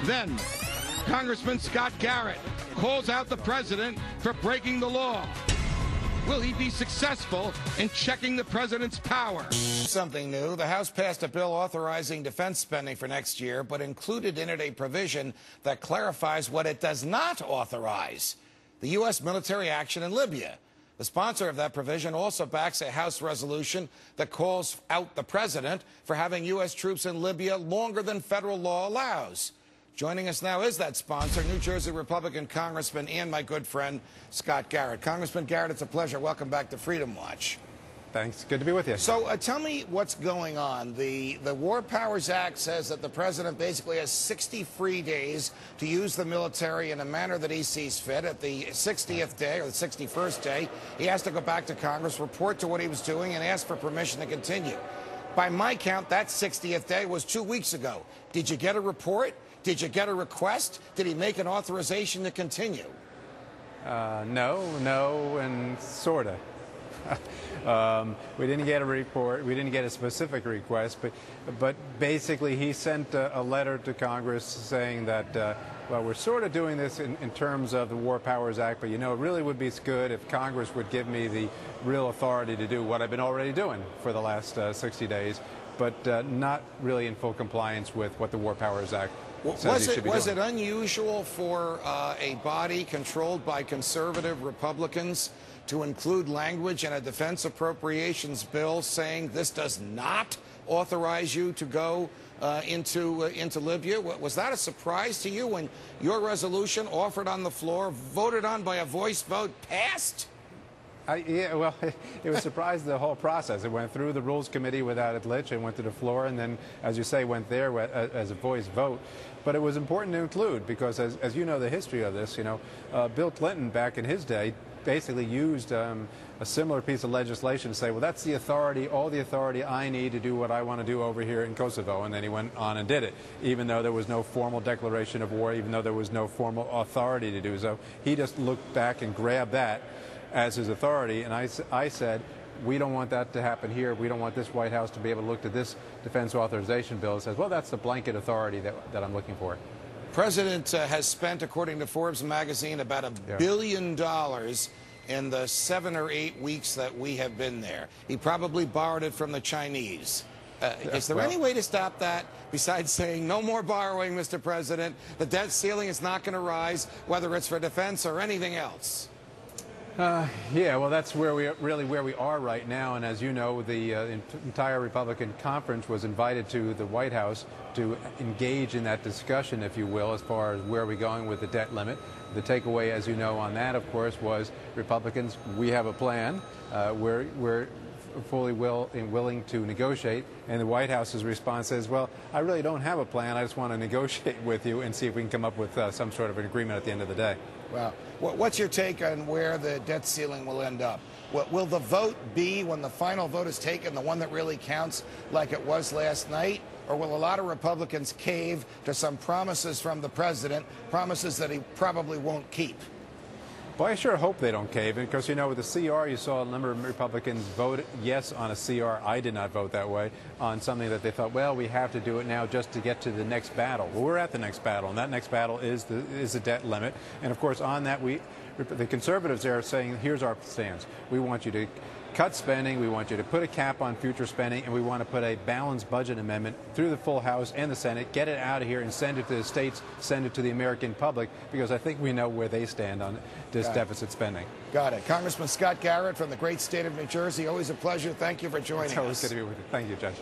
Then, Congressman Scott Garrett calls out the president for breaking the law. Will he be successful in checking the president's power? Something new. The House passed a bill authorizing defense spending for next year, but included in it a provision that clarifies what it does not authorize: the U.S. military action in Libya. The sponsor of that provision also backs a House resolution that calls out the president for having U.S. troops in Libya longer than federal law allows. Joining us now is that sponsor, New Jersey Republican Congressman and my good friend, Scott Garrett. Congressman Garrett, it's a pleasure. Welcome back to Freedom Watch. Thanks. Good to be with you. So tell me what's going on. The War Powers Act says that the president basically has 60 free days to use the military in a manner that he sees fit. At the 60th day or the 61st day, he has to go back to Congress, report to what he was doing, and ask for permission to continue. By my count, that 60th day was 2 weeks ago. Did you get a report? Did you get a request? Did he make an authorization to continue? No, and sort of. We didn't get a report. We didn't get a specific request, but basically he sent a letter to Congress saying that, well, we're sort of doing this in terms of the War Powers Act, but, you know, it really would be good if Congress would give me the real authority to do what I've been already doing for the last 60 days, but not really in full compliance with what the War Powers Act says you should be doing. Was it unusual for a body controlled by conservative Republicans to include language in a defense appropriations bill saying this does not authorize you to go into Libya? Was that a surprise to you when your resolution, offered on the floor, voted on by a voice vote, passed? Yeah, well, it was surprised the whole process. It went through the Rules Committee without a glitch and went to the floor, and then, as you say, went there as a voice vote. But it was important to include because, as you know the history of this, you know, Bill Clinton back in his day basically used a similar piece of legislation to say, well, that's the authority, all the authority I need to do what I want to do over here in Kosovo. And then he went on and did it, even though there was no formal declaration of war, even though there was no formal authority to do so. He just looked back and grabbed that as his authority, and I said, we don't want that to happen here. We don't want this White House to be able to look to this defense authorization bill and says, well, that's the blanket authority that I'm looking for. President has spent, according to Forbes magazine, about $1 billion in the 7 or 8 weeks that we have been there. He probably borrowed it from the Chinese. Is there any way to stop that besides saying no more borrowing, Mr. President? The debt ceiling is not going to rise, whether it's for defense or anything else. Yeah, well, that's where we are right now, and as you know, the entire Republican conference was invited to the White House to engage in that discussion, if you will, as far as where are we going with the debt limit. The takeaway, as you know, on that, of course, was Republicans, we have a plan. We're fully willing to negotiate, and the White House's response is, well, I really don't have a plan. I just want to negotiate with you and see if we can come up with some sort of an agreement at the end of the day. Wow. What's your take on where the debt ceiling will end up? Will the vote be, when the final vote is taken, the one that really counts like it was last night? Or will a lot of Republicans cave to some promises from the president, promises that he probably won't keep? Well, I sure hope they don't cave in, because, you know, with the CR, you saw a number of Republicans vote yes on a CR. I did not vote that way, on something that they thought, well, we have to do it now just to get to the next battle. Well, we're at the next battle, and that next battle is the debt limit. And, of course, on that, the conservatives are saying, here's our stance. We want you to cut spending, we want you to put a cap on future spending, and we want to put a balanced budget amendment through the full House and the Senate, get it out of here and send it to the states, send it to the American public, because I think we know where they stand on this deficit spending. Got it. Congressman Scott Garrett from the great state of New Jersey, always a pleasure. Thank you for joining us. It's always good to be with you. Thank you, Judge.